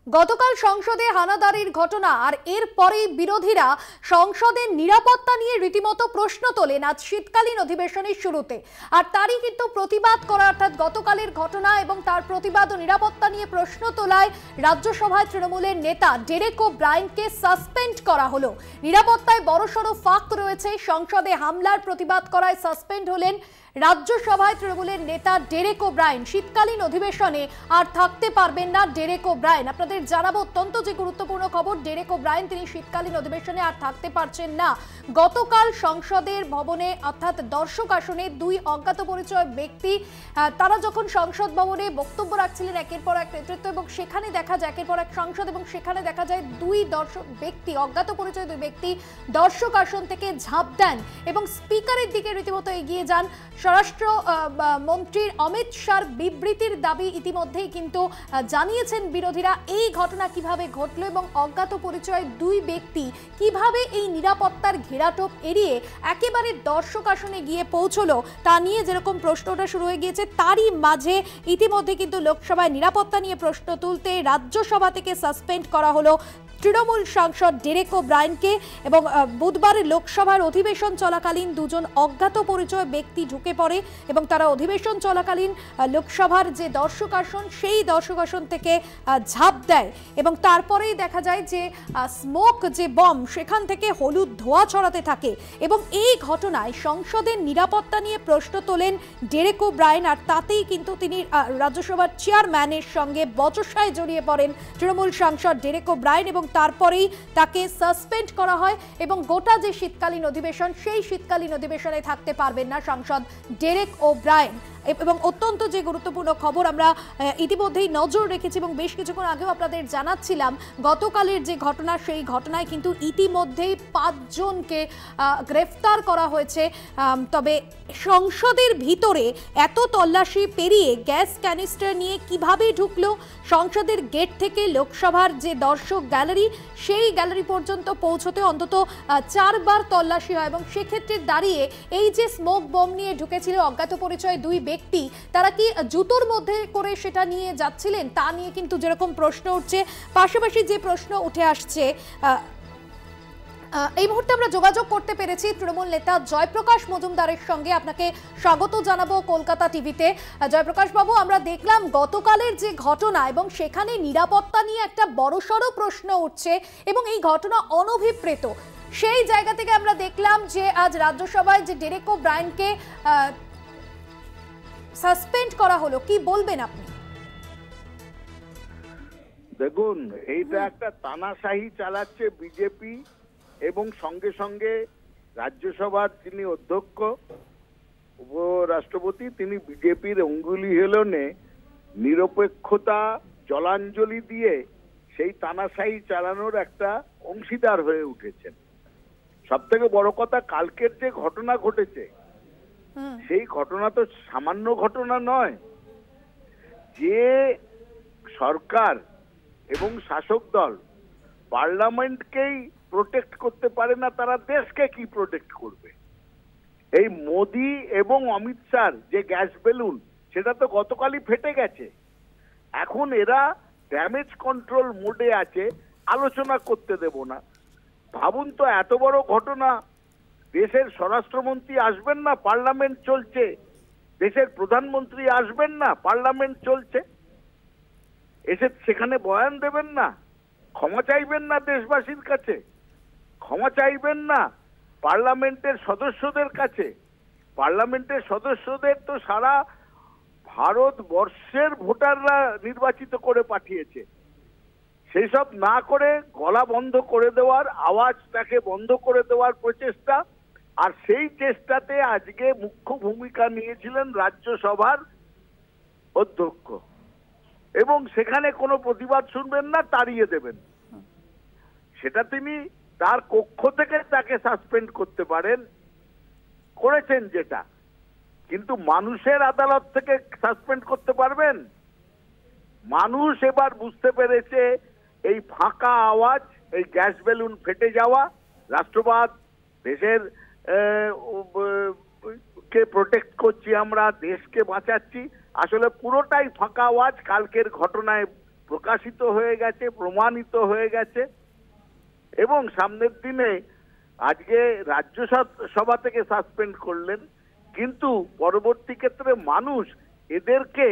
গতকাল সংসদে হানাদারির ঘটনা আর এরপরেই বিরোধীরা সংসদের নিরাপত্তা নিয়ে রীতিমতো প্রশ্ন তোলেন আজ শীতকালীন অধিবেশনের শুরুতে। আর তারই কিন্তু প্রতিবাদ করা, অর্থাৎ গতকালের ঘটনা এবং তার প্রতিবাদ ও নিরাপত্তা নিয়ে প্রশ্ন তোলায় রাজ্যসভায় তৃণমূলের নেতা ডেরেক ও ব্রায়ানকে সাসপেন্ড করা হলো। নিরাপত্তায় বড়সড় ফাঁক রয়েছে, সংসদে হামলার প্রতিবাদ করায় সাসপেন্ড হলেন রাজ্যসভায় তৃণমূলের নেতা ডেরেক ও ব্রায়ান। শীতকালীন অধিবেশনে আর থাকতে পারবেন না ডেরেক ও ব্রায়ান। আপনাদের জানাবো অত্যন্ত যে গুরুত্বপূর্ণ খবর, ডেরেক ও ব্রায়ান তিনি শীতকালীন অধিবেশনে আর থাকতে পারছেন না। গতকাল সংসদের ভবনে অর্থাৎ দর্শক আসনে দুই অজ্ঞাত পরিচয় ব্যক্তি তারা যখন সংসদ ভবনে বক্তব্য রাখছিলেন একের পর এক নেতৃত্ব, এবং সেখানে দেখা যায় একের পর এক সংসদ, এবং সেখানে দেখা যায় দুই দর্শক ব্যক্তি, অজ্ঞাত পরিচয় দুই ব্যক্তি দর্শক আসন থেকে ঝাঁপ দেন এবং স্পিকারের দিকে রীতিমতো এগিয়ে যান। স্বরাষ্ট্র মন্ত্রীর অমিত শাহর বিবৃতির দাবি ইতিমধ্যেই কিন্তু জানিয়েছেন বিরোধীরা। এই ঘটনা কিভাবে ঘটলো এবং অজ্ঞাত পরিচয় দুই ব্যক্তি কিভাবে এই নিরাপত্তার ঘেরাটোপ এড়িয়ে একেবারে দর্শক আসনে গিয়ে পৌঁছলো তা নিয়ে যেরকম প্রশ্নটা শুরু হয়ে গিয়েছে, তারই মাঝে ইতিমধ্যে কিন্তু লোকসভায় নিরাপত্তা নিয়ে প্রশ্ন তুলতে রাজ্যসভা থেকে সাসপেন্ড করা হলো তৃণমূল সাংসদ ডেরেক ও ব্রায়ানকে। এবং বুধবার লোকসভার অধিবেশন চলাকালীন দুজন অজ্ঞাত পরিচয় ব্যক্তি ঢুকে পড়ে এবং তারা অধিবেশন চলাকালীন লোকসভার যে দর্শক আসন সেই দর্শক আসন থেকে ঝাঁপ দেয় এবং তারপরেই দেখা যায় যে স্মোক যে বম সেখান থেকে হলুদ ধোঁয়া ছড়াতে থাকে। এবং এই ঘটনায় সংসদের নিরাপত্তা নিয়ে প্রশ্ন তোলেন ডেরেক ও ব্রায়ান, আর তাতেই কিন্তু তিনি রাজ্যসভার চেয়ারম্যানের সঙ্গে বচসায় জড়িয়ে পড়েন তৃণমূল সাংসদ ডেরেক ও ব্রায়ান, এবং তারপরেই তাকে সাসপেন্ড করা হয় এবং গোটা যে শীতকালীন অধিবেশন সেই শীতকালীন অধিবেশনে থাকতে পারবেন না সাংসদ ডেরেক ও ব্রায়ান। এবং অত্যন্ত যে গুরুত্বপূর্ণ খবর আমরা ইতিমধ্যেই নজর রেখেছি এবং বেশ কিছুক্ষণ আগেও আপনাদের জানাচ্ছিলাম, গতকালের যে ঘটনা সেই ঘটনায় কিন্তু ইতিমধ্যেই 5 জনকে গ্রেফতার করা হয়েছে। তবে সংসদের ভিতরে এত তল্লাশি পেরিয়ে গ্যাস ক্যানিস্টার নিয়ে কিভাবে ঢুকলো, সংসদের গেট থেকে লোকসভার যে দর্শক গ্যালারি সেই গ্যালারি পর্যন্ত পৌঁছতে অন্তত 4 বার তল্লাশি হয় এবং সেক্ষেত্রে দাঁড়িয়ে এই যে স্মোক বম নিয়ে ঢুকেছিল অজ্ঞাত পরিচয় দুই ব্যক্তি, তারা কি জুতোর মধ্যে করে সেটা নিয়ে যাচ্ছিলেন তা নিয়ে কিন্তু যেরকম প্রশ্ন উঠছে, পাশাপাশি যে প্রশ্ন উঠে আসছে, এই মুহূর্তে আমরা যোগাযোগ করতে পেরেছি তৃণমূল নেতা জয়প্রকাশ মজুমদারের সঙ্গে। আপনাকে স্বাগত জানাবো কলকাতা টিভিতে। জয়প্রকাশ বাবু, আমরা দেখলাম গতকালের যে ঘটনা এবং সেখানে নিরাপত্তা নিয়ে একটা বড়সড় প্রশ্ন উঠছে এবং এই ঘটনা অনভিপ্রেত। সেই জায়গা থেকে আমরা দেখলাম যে আজ রাজ্যসভায় যে ডেরেক ও ব্রায়ানকে সাসপেন্ড করা হলো, কি বলবেন আপনি? দেখুন, এইটা একটা তানাশাহি চালাচ্ছে বিজেপি এবং সঙ্গে সঙ্গে রাজ্যসভার যিনি অধ্যক্ষ উপরাষ্ট্রপতি তিনি বিজেপির অঙ্গুলি হেলনে নিরপেক্ষতা জলাঞ্জলি দিয়ে সেই তানাশাহি চালানোর একটা অংশীদার হয়ে উঠেছেন। সব থেকে বড় কথা, কালকের যে ঘটনা ঘটেছে সেই ঘটনা তো সামান্য ঘটনা নয়। যে সরকার এবং শাসক দল পার্লামেন্টকেই প্রোটেক্ট করতে পারে না, তারা দেশকে কি প্রোটেক্ট করবে? এই মোদি এবং অমিত শাহ যে গ্যাস বেলুন সেটা তো গতকালই ফেটে গেছে। এখন এরা ড্যামেজ কন্ট্রোল মোডে আছে, আলোচনা করতে দেব না। ভাবুন তো, এত বড় ঘটনা, দেশের স্বরাষ্ট্রমন্ত্রী আসবেন না, পার্লামেন্ট চলছে, দেশের প্রধানমন্ত্রী আসবেন না, পার্লামেন্ট চলছে, এসে সেখানে বয়ান দেবেন না, ক্ষমা চাইবেন না দেশবাসীর কাছে, ক্ষমা চাইবেন না পার্লামেন্টের সদস্যদের কাছে। পার্লামেন্টের সদস্যদের তো সারা ভারতবর্ষের ভোটাররা নির্বাচিত করে পাঠিয়েছে। সেই সব না করে গলা বন্ধ করে দেওয়ার, আওয়াজটাকে বন্ধ করে দেওয়ার প্রচেষ্টা, আর সেই চেষ্টাতে আজকে মুখ্য ভূমিকা নিয়েছিলেন রাজ্যসভার অধ্যক্ষ এবং সেখানে কোনো প্রতিবাদ শুনবেন না, তাড়িয়ে দেবেন। সেটা তিনি তার কক্ষ থেকে তাকে সাসপেন্ড করতে পারেন, করেছেন যেটা, কিন্তু মানুষের আদালত থেকে সাসপেন্ড করতে পারবেন? মানুষ এবার বুঝতে পেরেছে এই ফাঁকা আওয়াজ, এই গ্যাস বেলুন ফেটে যাওয়া, রাষ্ট্রবাদ, দেশের কে প্রোটেক্ট করছি আমরা, দেশকে বাঁচাচ্ছি, আসলে পুরোটাই ফাঁকা আওয়াজ কালকের ঘটনায় প্রকাশিত হয়ে গেছে, প্রমাণিত হয়ে গেছে। এবং সামনের দিনে আজকে রাজ্যসভা থেকে সাসপেন্ড করলেন, কিন্তু পরবর্তী ক্ষেত্রে মানুষ এদেরকে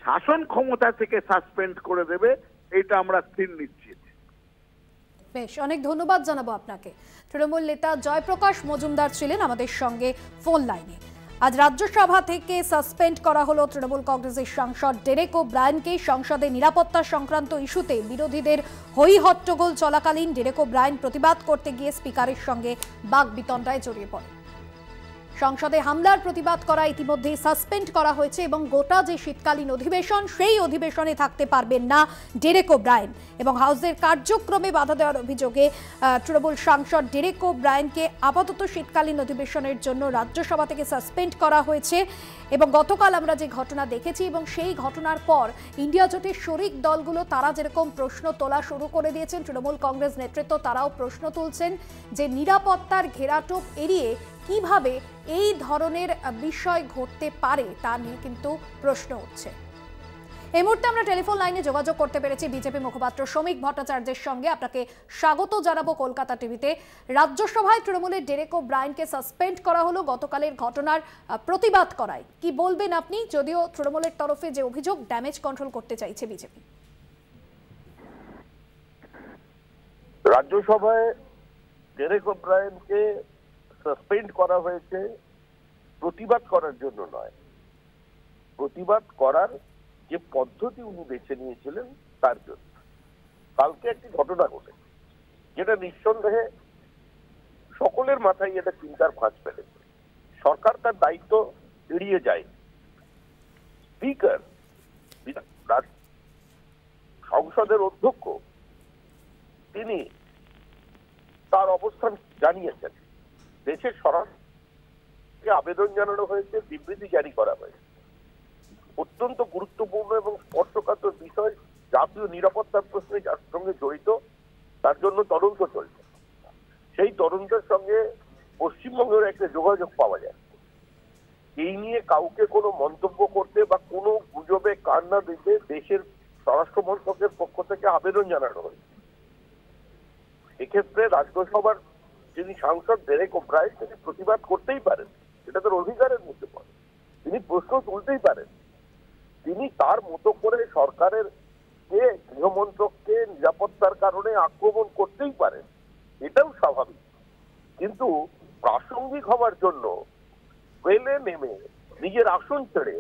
শাসন ক্ষমতা থেকে সাসপেন্ড করে দেবে, এটা আমরা স্থির নিশ্চিত। বেশ, অনেক ধন্যবাদ জানাবো আপনাকে। তৃণমূল নেতা জয়প্রকাশ মজুমদার ছিলেন আমাদের সঙ্গে ফোন লাইনে। আজ রাজ্যসভা থেকে সাসপেন্ড করা হলো তৃণমূল কংগ্রেসের সাংসদ ডেরেক ওব্রায়েনকে। সংসদে নিরাপত্তা সংক্রান্ত ইস্যুতে বিরোধীদের হই হট্টগোল চলাকালীন ডেরেক ওব্রায়েন প্রতিবাদ করতে গিয়ে স্পিকারের সঙ্গে বাকবিতণ্ডায় জড়িয়ে পড়ে। সংসদে হামলার প্রতিবাদ করা ইতিমধ্যে সাসপেন্ড করা হয়েছে এবং গোটা যে শীতকালীন অধিবেশন, সেই অধিবেশনে থাকতে পারবেন না ডেরেক ওব্রায়েন। এবং হাউসের কার্যক্রমে বাধা দেওয়ার অভিযোগে তৃণমূল সাংসদ ডেরেক ওব্রায়েনকে আপাতত শীতকালীন অধিবেশনের জন্য রাজ্যসভা থেকে সাসপেন্ড করা হয়েছে। এবং গতকাল আমরা যে ঘটনা দেখেছি এবং সেই ঘটনার পর ইন্ডিয়া জোটের শরিক দলগুলো তারা যেরকম প্রশ্ন তোলা শুরু করে দিয়েছেন, তৃণমূল কংগ্রেস নেতৃত্ব তারাও প্রশ্ন তুলছেন যে নিরাপত্তার ঘেরাটোপ এড়িয়ে কিভাবে এই ধরনের বিষয় ঘটতে পারে তা নিয়ে কিন্তু প্রশ্ন উঠছে। এই মুহূর্তে আমরা টেলিফোন লাইনে যোগাযোগ করতে পেরেছি বিজেপি মুখপাত্র শ্রমিক ভট্টাচার্যের সঙ্গে। আপনাকে স্বাগত জানাবো কলকাতা টিভিতে। রাজ্যসভায় তৃণমূলের ডেরেক ওব্রায়েনকে সাসপেন্ড করা হলো গতকালের ঘটনার প্রতিবাদ করায়। কি বলবেন আপনি, যদিও তৃণমূলের তরফে যে অভিযোগ ড্যামেজ কন্ট্রোল করতে চাইছে বিজেপি? রাজ্যসভায় ডেরেক ওব্রায়েনকে সাসপেন্ড করা হয়েছে প্রতিবাদ করার জন্য নয়, প্রতিবাদ করার যে পদ্ধতি উনি বেছে নিয়েছিলেন তার জন্য। কালকে একটি ঘটনা ঘটে যেটা নিঃসন্দেহে সকলের মাথায় এটা চিন্তার ফাঁস ফেলেছে। সরকার তার দায়িত্ব এড়িয়ে যায়। স্পিকার, সংসদের অধ্যক্ষ, তিনি তার অবস্থান জানিয়েছেন। দেশের স্বরাষ্ট্রকে আবেদন জানানো হয়েছে, বিবৃতি জারি করা হয়েছে। অত্যন্ত গুরুত্বপূর্ণ এবং স্পর্শকাতর বিষয়, জাতীয় নিরাপত্তার প্রশ্নে যার সঙ্গে জড়িত, তার জন্য তদন্ত চলছে। সেই তদন্তের সঙ্গে পশ্চিমবঙ্গের একটা যোগাযোগ পাওয়া যায়। এই নিয়ে কাউকে কোনো মন্তব্য করতে বা কোনো গুজবে কান না দিতে দেশের স্বরাষ্ট্র মন্ত্রকের পক্ষ থেকে আবেদন জানানো হয়েছে। এক্ষেত্রে রাজ্যসভার যিনি সাংসদ ডেরেক ওব্রায়েন, তিনি প্রতিবাদ করতেই পারেন, এটা তার অধিকারের মধ্যে পড়ে। তিনি প্রশ্ন তুলতেই পারেন, তিনি তার মতো করে সরকারের যে গৃহমন্ত্রককে নিরাপত্তার কারণে আক্রমণ করতেই পারেন, এটাও স্বাভাবিক। কিন্তু প্রাসঙ্গিক হওয়ার জন্য ওয়েলে নেমে নিজের আসন ছেড়ে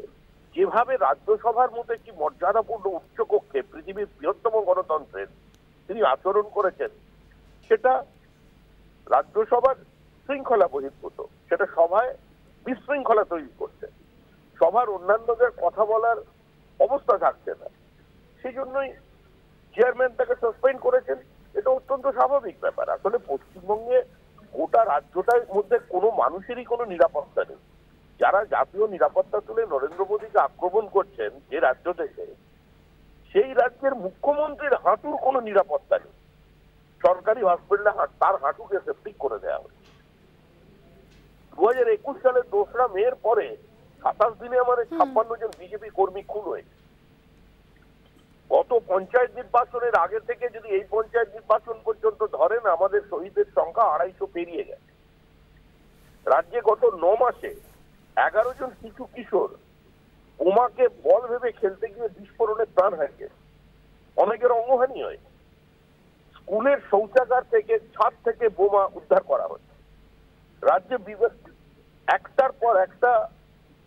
যেভাবে রাজ্যসভার মতো একটি মর্যাদাপূর্ণ উচ্চকক্ষে পৃথিবীর বৃহত্তম গণতন্ত্রের তিনি আচরণ করেছেন, সেটা রাজ্যসভার শৃঙ্খলা বহির্ভূত। সেটা সভায় বিশৃঙ্খলা তৈরি করছে, সভার অন্যান্যদের কথা বলার অবস্থা থাকছে না। সেই জন্যই চেয়ারম্যান তাকে সাসপেন্ড করেছেন। এটা অত্যন্ত স্বাভাবিক ব্যাপার। আসলে পশ্চিমবঙ্গে গোটা রাজ্যটার মধ্যে কোনো মানুষেরই কোনো নিরাপত্তা নেই। যারা জাতীয় নিরাপত্তা তুলে নরেন্দ্র মোদীকে আক্রমণ করছেন যে রাজ্য থেকে, সেই রাজ্যের মুখ্যমন্ত্রীর হাঁটুর কোনো নিরাপত্তা নেই। সরকারি হসপিটালে তার হাঁটুকে সেপ্টিক করে দেওয়া হয়েছে। 2021 সালের 2রা মের পরে 27 দিনে আমাদের 56 জন বিজেপি কর্মী খুন হয়েছে। গত পঞ্চায়েত নির্বাচনের আগে থেকে যদি এই পঞ্চায়েত নির্বাচন পর্যন্ত ধরেন, আমাদের শহীদের সংখ্যা 250 পেরিয়ে গেছে। রাজ্যে গত 9 মাসে 11 জন শিশু কিশোর বোমাকে বল ভেবে খেলতে গিয়ে বিস্ফোরণে প্রাণ হারিয়েছে, অনেকের অঙ্গহানি হয়েছে। স্কুলের শৌচাগার থেকে, ছাদ থেকে বোমা উদ্ধার করা হচ্ছে। রাজ্যে একটার পর একটা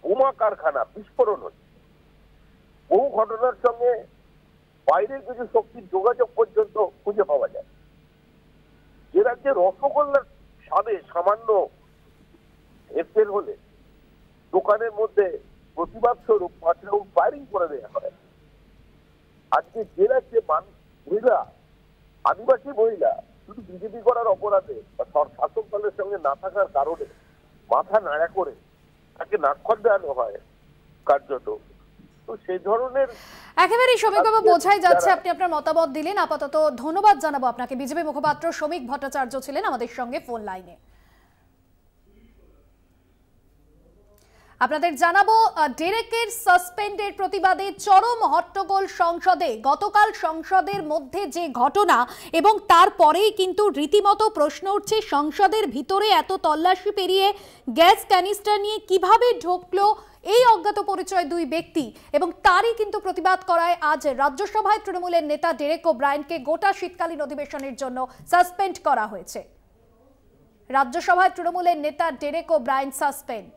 বোমা কারখানা বিস্ফোরণ হচ্ছে। বহু ঘটনার সঙ্গে বাইরের কিছু শক্তির যোগাযোগ পর্যন্ত খুঁজে পাওয়া যায়। যে রাজ্যে রসগোল্লার স্বাদে সামান্য হেরফের হলে দোকানের মধ্যে প্রতিবাদ স্বরূপ 5 রাউন্ড ফায়ারিং করে দেওয়া হয়। আজকে যে রাজ্যে মহিলা, আদিবাসী মহিলা শুধু বিজেপি করার অপরাধে বা শাসক দলের সঙ্গে না থাকার কারণে মাথা নাড়া করে তাকে নাক্ষর দেওয়ানো হয় কার্যত, তো সেই ধরনের একেবারেই শ্রমিকবাবু বোঝাই যাচ্ছে। আপনি আপনার মতামত দিলেন, আপাতত ধন্যবাদ জানাবো আপনাকে। বিজেপি মুখপাত্র শ্রমিক ভট্টাচার্য ছিলেন আমাদের সঙ্গে ফোন লাইনে। আপনাদের জানাবো ডেরেকের সাসপেন্ডের প্রতিবাদে চরম হট্টগোল সংসদে। গতকাল সংসদের মধ্যে যে ঘটনা এবং তারপরেই কিন্তু রীতিমতো প্রশ্ন উঠছে, সংসদের ভিতরে এত তল্লাশি পেরিয়ে গ্যাস ক্যানিস্টার নিয়ে কিভাবে ঢুকলো এই অজ্ঞাত পরিচয় দুই ব্যক্তি, এবং তারই কিন্তু প্রতিবাদ করায় আজ রাজ্যসভায় তৃণমূলের নেতা ডেরেক ওব্রায়েনকে গোটা শীতকালীন অধিবেশনের জন্য সাসপেন্ড করা হয়েছে। রাজ্যসভায় তৃণমূলের নেতা ডেরেক ওব্রায়েন সাসপেন্ড।